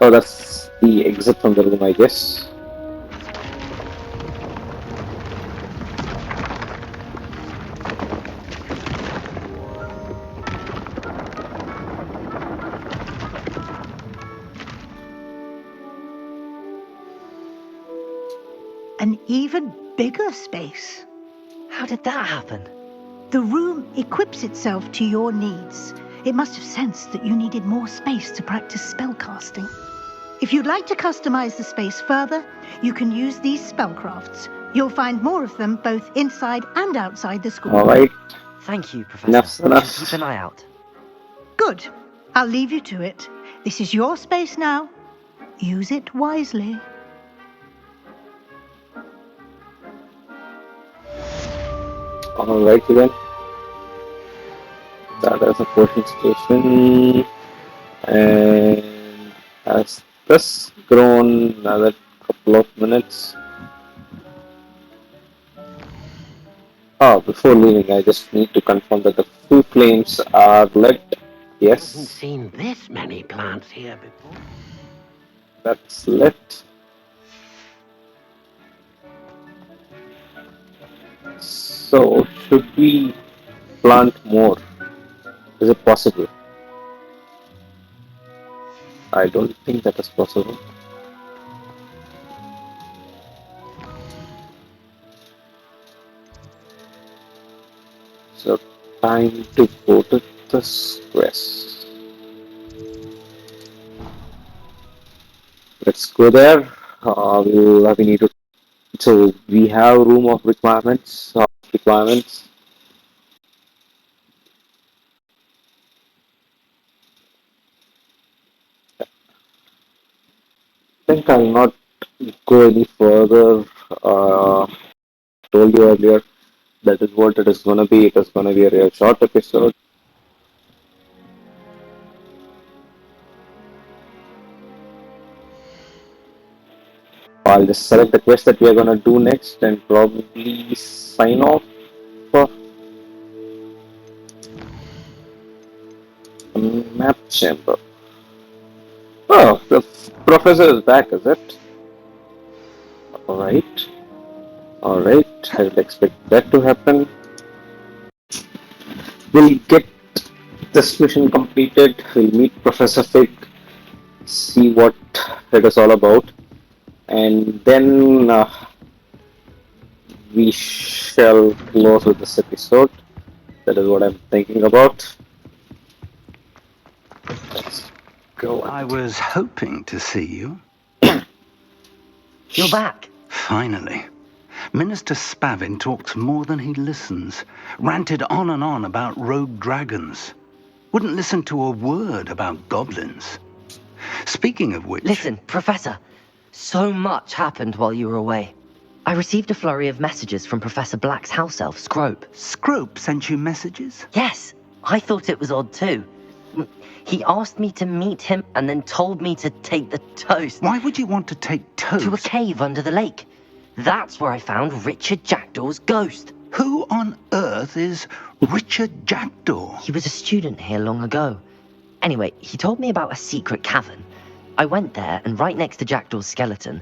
Oh, that's the exit from the room, I guess. An even bigger space. How did that happen? The room equips itself to your needs. It must have sensed that you needed more space to practice spellcasting. If you'd like to customize the space further, you can use these spellcrafts. You'll find more of them both inside and outside the school. Alright. Thank you, Professor. Enough's I enough. shall keep an eye out. Good. I'll leave you to it. This is your space now. Use it wisely. Alright then. That is a portion station. And has this grown another couple of minutes? Oh, before leaving, I just need to confirm that the two flames are lit. I haven't Yes, seen this many plants here before. that's lit. So, should we plant more? Is it possible? I don't think that is possible. So, time to go to this quest. Let's go there. We need to. So we have room of requirements. Requirements. I think I'll not go any further. Told you earlier that is what it is going to be. It is going to be a real short episode. I'll just select the quest that we are going to do next and probably sign off. Map chamber. Oh, the professor is back, is it? Alright. Alright, I will expect that to happen. We'll get this mission completed. We'll meet Professor Fig, see what it is all about, and then we shall close with this episode. That is what I'm thinking about. Let's go. I was hoping to see you. You're back. Finally. Minister Spavin talks more than he listens. Ranted on and on about rogue dragons. Wouldn't listen to a word about goblins. Speaking of which... Listen, Professor. So much happened while you were away. I received a flurry of messages from Professor Black's house elf, Scrope. Scrope sent you messages? Yes. I thought it was odd too. He asked me to meet him and then told me to take the toast. Why would you want to take toast? To a cave under the lake. That's where I found Richard Jackdaw's ghost. Who on earth is Richard Jackdaw? He was a student here long ago. Anyway, he told me about a secret cavern. I went there, and right next to Jackdaw's skeleton,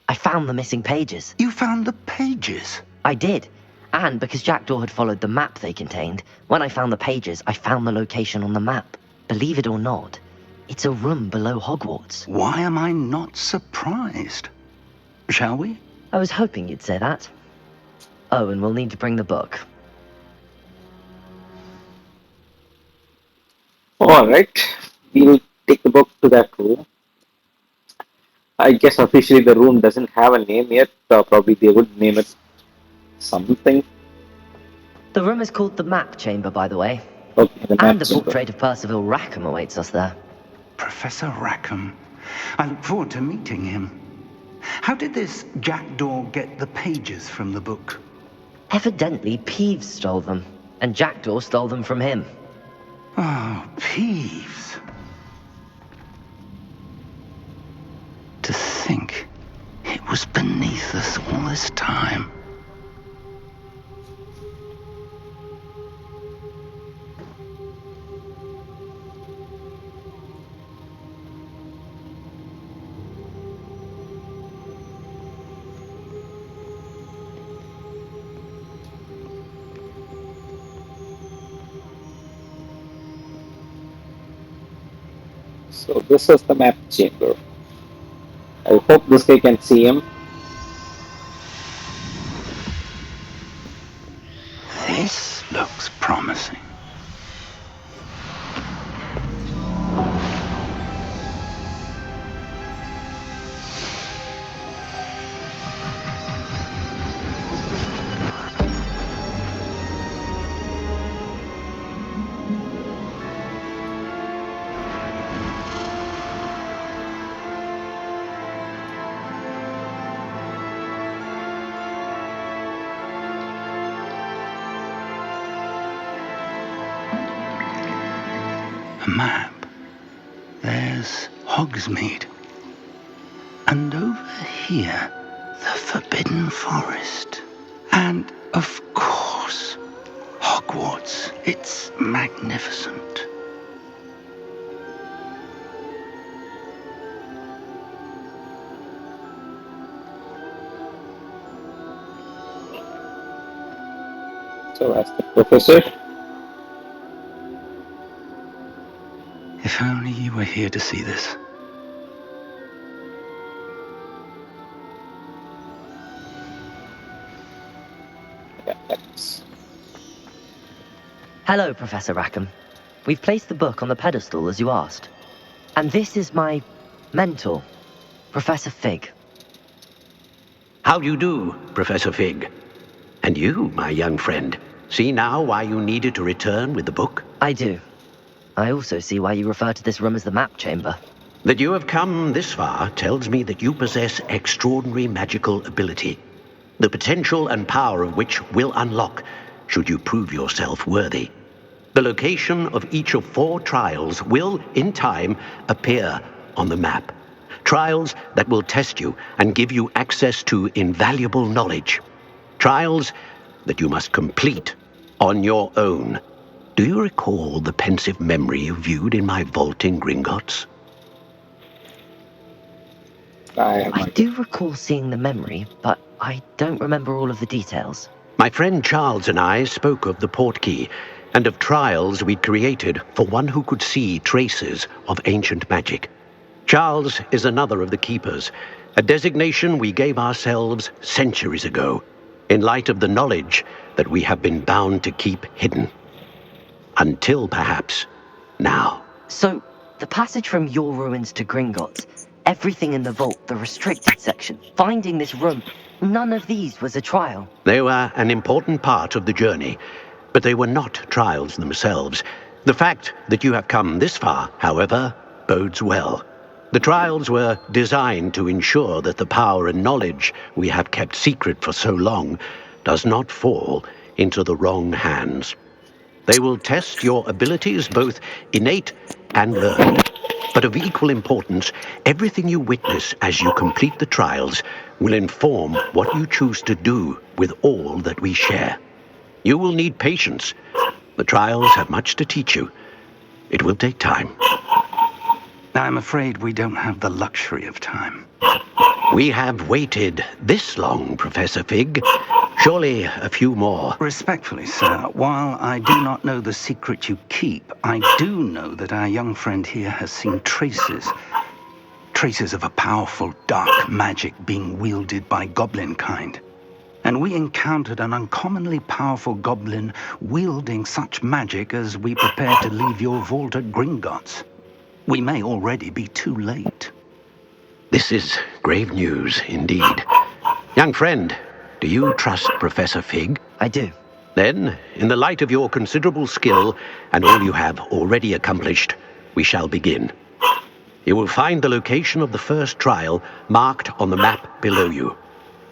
I found the missing pages. You found the pages? I did. And because Jackdaw had followed the map they contained, when I found the pages, I found the location on the map. Believe it or not, it's a room below Hogwarts. Why am I not surprised? Shall we? I was hoping you'd say that. Oh, and we'll need to bring the book. Alright, we'll take the book to that room. I guess officially the room doesn't have a name yet. Probably they would name it something. The room is called the Map Chamber, by the way. Okay, the And map a chamber. portrait of Percival Rackham awaits us there. Professor Rackham. I look forward to meeting him. How did this Jackdaw get the pages from the book? Evidently, Peeves stole them, and Jackdaw stole them from him. Oh, Peeves. To think it was beneath us all this time. So this is the map chamber. I hope this guy can see him. This looks promising. A map. There's Hogsmeade. And over here, the Forbidden Forest. And, of course, Hogwarts. It's magnificent. So that's the professor. If only you were here to see this. Yeah, that's... Hello, Professor Rackham. We've placed the book on the pedestal as you asked. And this is my mentor, Professor Fig. How do you do, Professor Fig? And you, my young friend, see now why you needed to return with the book? I do. I also see why you refer to this room as the Map Chamber. That you have come this far tells me that you possess extraordinary magical ability, the potential and power of which will unlock should you prove yourself worthy. The location of each of 4 trials will, in time, appear on the map. Trials that will test you and give you access to invaluable knowledge. Trials that you must complete on your own. Do you recall the pensive memory you viewed in my vault in Gringotts? I do recall seeing the memory, but I don't remember all of the details. My friend Charles and I spoke of the portkey and of trials we'd created for one who could see traces of ancient magic. Charles is another of the keepers, a designation we gave ourselves centuries ago, in light of the knowledge that we have been bound to keep hidden. Until perhaps now. So, the passage from your ruins to Gringotts, everything in the vault, the restricted section, finding this room, none of these was a trial. They were an important part of the journey, but they were not trials themselves. The fact that you have come this far, however, bodes well. The trials were designed to ensure that the power and knowledge we have kept secret for so long does not fall into the wrong hands. They will test your abilities, both innate and learned. But of equal importance, everything you witness as you complete the trials will inform what you choose to do with all that we share. You will need patience. The trials have much to teach you. It will take time. I'm afraid we don't have the luxury of time. We have waited this long, Professor Fig. Surely a few more. Respectfully, sir, while I do not know the secret you keep, I do know that our young friend here has seen traces of a powerful dark magic being wielded by goblin kind. And we encountered an uncommonly powerful goblin wielding such magic as we prepare to leave your vault at Gringotts. We may already be too late. This is grave news indeed. Young friend, do you trust Professor Fig? I do. Then, in the light of your considerable skill and all you have already accomplished, we shall begin. You will find the location of the first trial marked on the map below you.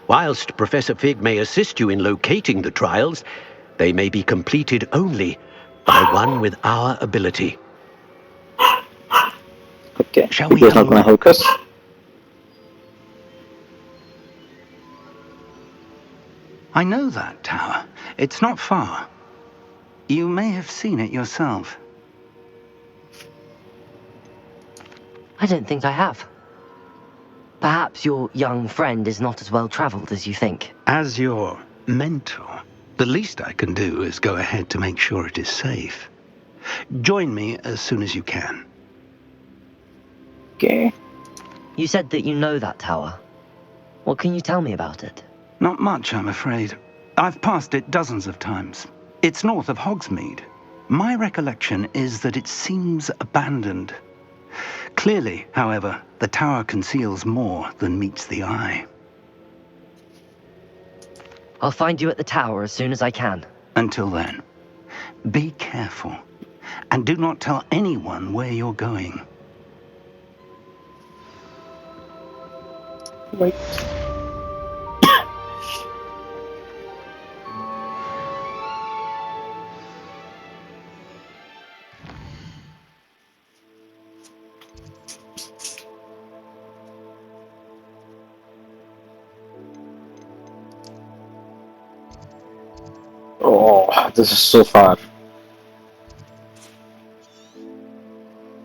Whilst Professor Fig may assist you in locating the trials, they may be completed only by one with our ability. Okay, Shall we Peter's not have a going to help look? us. I know that tower. It's not far. You may have seen it yourself. I don't think I have. Perhaps your young friend is not as well traveled as you think. As your mentor, the least I can do is go ahead to make sure it is safe. Join me as soon as you can. Okay. You said that you know that tower. What can you tell me about it? Not much, I'm afraid. I've passed it dozens of times. It's north of Hogsmeade. My recollection is that it seems abandoned. Clearly, however, the tower conceals more than meets the eye. I'll find you at the tower as soon as I can. Until then, be careful, and do not tell anyone where you're going. Wait. Oh, this is so far.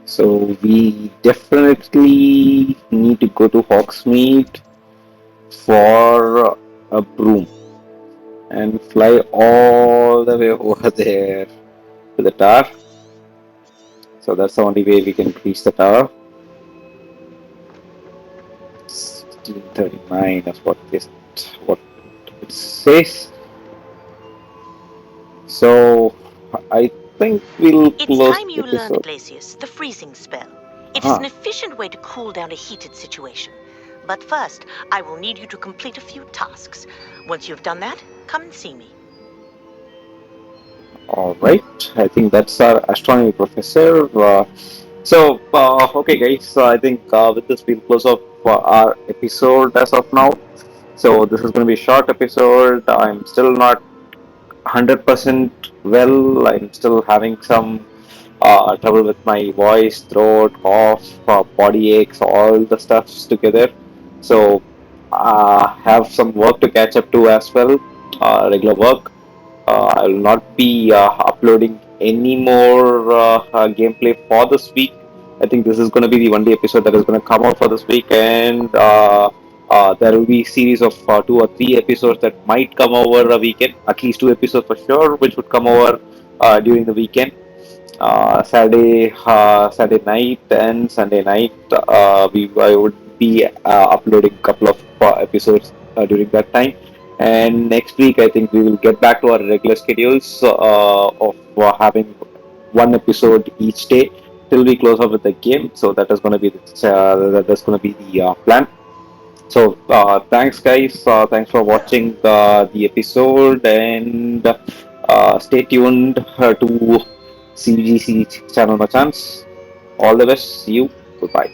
So we definitely need to go to Hogsmeade for a broom and fly all the way over there to the tower. So that's the only way we can reach the tower. 1639 is what it says. So I think we'll It's close time the you learned, episode. Glacius, the freezing spell. It is an efficient way to cool down a heated situation. But first, I will need you to complete a few tasks. Once you've done that, come and see me. Alright, I think that's our astronomy professor. Okay guys, so I think with this we'll close off our episode as of now. So this is going to be a short episode. I'm still not 100% well. I'm still having some trouble with my voice, throat, cough, body aches, all the stuffs together. So have some work to catch up to as well, regular work. I will not be uploading any more gameplay for this week. I think this is going to be the only episode that is going to come out for this week, and there will be a series of 2 or 3 episodes that might come over a weekend. At least 2 episodes for sure, which would come over during the weekend. Saturday night and Sunday night. I would be uploading a couple of episodes during that time. And next week, I think we will get back to our regular schedules of having one episode each day till we close up with the game. So that is going to be that's going to be the plan. So thanks, guys. Thanks for watching the episode, and stay tuned to CGC channel, my chance. All the best. See you. Goodbye.